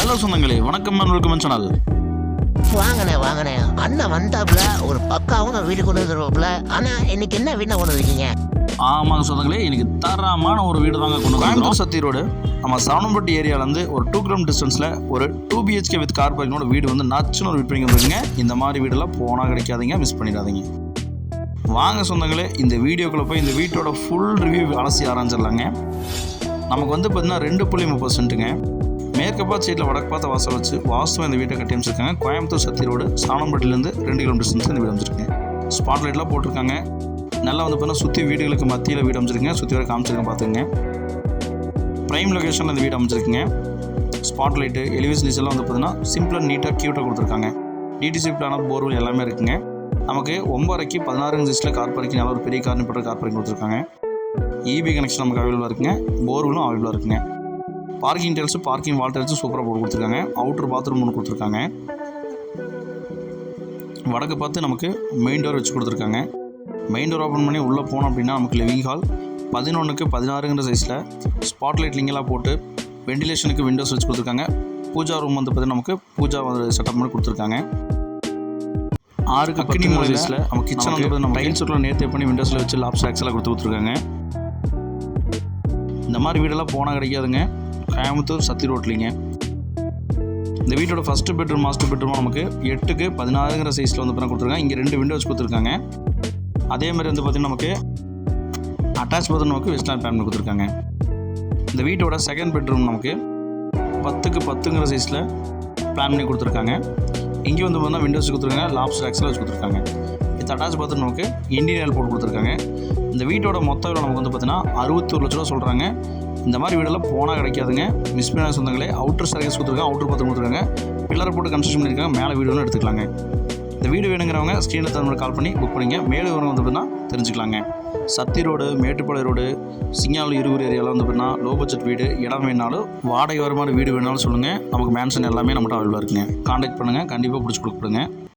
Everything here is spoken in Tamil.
ஹலோ சொந்தங்களே, வணக்கம் அண்ட் வெல்கம் சேனல். வாங்கண்ணே அண்ணன் வந்தாப்புல ஒரு பக்காவும் வீடு கொண்டு வந்துருவாப்புல. ஆனா இன்னைக்கு என்ன வீடு கொண்டு வந்துருக்கீங்க? ஆமாங்க சொந்தங்களே, இன்னைக்கு தரமான ஒரு வீடு தாங்க கொண்டு வந்திருக்கோம். சத்தி ரோடு நம்ம சரவணம்பட்டி ஏரியாவிலேருந்து ஒரு 2 கிலோமீட்டர் டிஸ்டன்ஸில் ஒரு 2 BHK வித் கார் பார்க்கிங்கோட வீடு வந்து நச்சுன்னு ஒரு விற்பனைக்கு வந்துருக்குங்க. இந்த மாதிரி வீடெல்லாம் போனால் கிடைக்காதீங்க, மிஸ் பண்ணிடாதீங்க. வாங்க சொந்தங்களே, இந்த வீடியோக்குள்ளே போய் இந்த வீட்டோட ஃபுல் ரிவ்யூ அலசி ஆரம்பிச்சிடலாங்க. நமக்கு வந்து பார்த்தீங்கன்னா 2.30 சென்ட்டுங்க. மேற்கு பார்த்த சைடில் வடக்கு பார்த்த வாசல் வச்சு வாஸ்துவ இந்த வீட்டை கட்டி அமைச்சிருக்காங்க. கோயம்புத்தூர் சத்தி ரோடு சரவணம்பட்டிலேருந்து 2 கிலோமீட்டர் டிஸ்டன்ஸ் இந்த வீடு அமைச்சிருக்கேன். ஸ்பாட் லைட்லாம் போட்டிருக்காங்க. நல்லா வந்து பார்த்தீங்கன்னா சுற்றி வீடுகளுக்கு மத்தியில் வீடு அமைச்சிருக்கேன். சுற்றி வரை காமிச்சிருக்கேன் பார்த்துங்க. ப்ரைம் லொக்கேஷனில் இந்த வீடு அமைச்சிருக்குங்க. ஸ்பாட் லைட்டு எலிவேஷன் எல்லாம் வந்து பார்த்தீங்கன்னா சிம்பிளாக நீட்டாக க்யூட்டாக கொடுத்துருக்காங்க. டிடிசி பிளானர் போர்வெல் எல்லாமே இருக்குங்க. நமக்கு 9:30க்கு 16 இன்ச்சில் கார் பார்க்கிங், நல்லா ஒரு பெரிய கார் போட்டு கார் பார்க்கிங் கொடுத்துருக்காங்க. இபி கனெக்ஷன் நமக்கு அவைலபிளாக இருக்குங்க. போர்வெலும் அவைலபிளாக இருக்குங்க. பார்க்கிங் டைல்ஸு பார்க்கிங் வால் டைல்ஸும் சூப்பராக போட்டு கொடுத்துருக்காங்க. அவுட்டர் பாத்ரூம் ஒன்று கொடுத்துருக்காங்க. வடக்கு பார்த்து நமக்கு மெயின் டோர் வச்சு கொடுத்துருக்காங்க. மெயின் டோர் ஓப்பன் பண்ணி உள்ளே போனோம் அப்படின்னா நமக்கு லிவிங் ஹால் 11க்கு 16ங்கிற சைஸில் ஸ்பாட் லைட் லிங்கெல்லாம் போட்டு வெண்டிலேஷனுக்கு விண்டோஸ் வச்சு கொடுத்துருக்காங்க. பூஜா ரூம் வந்து பார்த்தீங்கன்னா நமக்கு பூஜா செட்டப் பண்ணி கொடுத்துருக்காங்க. 6க்கு 10 சைஸில் நம்ம கிச்சன் வந்து நம்ம டைல்ஸ் ஒர்க்கில் நேர்த்தி பண்ணி விண்டோஸில் வச்சு லாப்ஸ் ஆக்ஸெல்லாம் கொடுத்துருக்காங்க. இந்த மாதிரி வீடெல்லாம் போனால் கிடைக்காதுங்க. கோயம்புத்தூர் சத்தி ரோட்லிங்க. இந்த வீட்டோட ஃபஸ்ட்டு பெட்ரூம் மாஸ்டர் பெட்ரூம் நமக்கு 8க்கு 16ங்கிற சைஸில் வந்து பண்ண கொடுத்துருக்காங்க. இங்கே 2 விண்டோஸ் கொடுத்துருக்காங்க. அதே மாதிரி வந்து பார்த்திங்கன்னா நமக்கு அட்டாச் பாத்ரூம் நமக்கு வெஸ்டர்ன் பேன் கொடுத்துருக்காங்க. இந்த வீட்டோட செகண்ட் பெட்ரூம் நமக்கு 10க்கு 10ங்கிற சைஸில் பிளான் பண்ணி கொடுத்துருக்காங்க. இங்கே வந்து பார்த்தீங்கன்னா விண்டோஸ் கொடுத்துருக்காங்க. லாப்ஸ் ஆக்ஸில் வச்சு கொடுத்துருக்காங்க. இது அட்டாச் பாத்ரூம் நமக்கு இன்டீரியர் போட்டு கொடுத்துருக்காங்க. இந்த வீட்டோட மொத்த விலை நமக்கு வந்து பார்த்தீங்கன்னா 61 லட்ச ரூபா சொல்கிறாங்க. இந்த மாதிரி வீடெல்லாம் போனால் கிடைக்காதுங்க, மிஸ் பண்ண சொந்தங்களே. அவுட்டர் சர்வீஸ் கொடுத்துருக்காங்க, அவுட்டர் பாத்ரூம் கொடுத்துருக்காங்க. பில்லரை போட்டு கன்ஸ்ட்ரக்ஷன் பண்ணியிருக்காங்க. மேலே வீடு ஒன்று எடுத்துக்கலாங்க. இந்த வீடு வேணுங்கிறவங்க ஸ்க்ரீனில் தகுந்த கால் பண்ணி புக் பண்ணிங்க. மேலே வரவங்க வந்து பார்த்தீங்கன்னா தெரிஞ்சுக்கலாங்க. சத்தி ரோடு, மேட்டுப்பாளையம் ரோடு, சிங்கால் இருவூர் ஏரியாவில் வந்து பார்த்தீங்கன்னா லோ பட்ஜெட் வீடு இடம் வேணாலும் வாடகை வர மாதிரி வீடு வேணாலும் சொல்லுங்கள். நமக்கு மேன்ஷன் எல்லாமே நம்மகிட்ட அவைலபிளாக இருக்குங்க. கான்டாக்ட் பண்ணுங்கள், கண்டிப்பாக பிடிச்சி கொடுக்குறேங்க.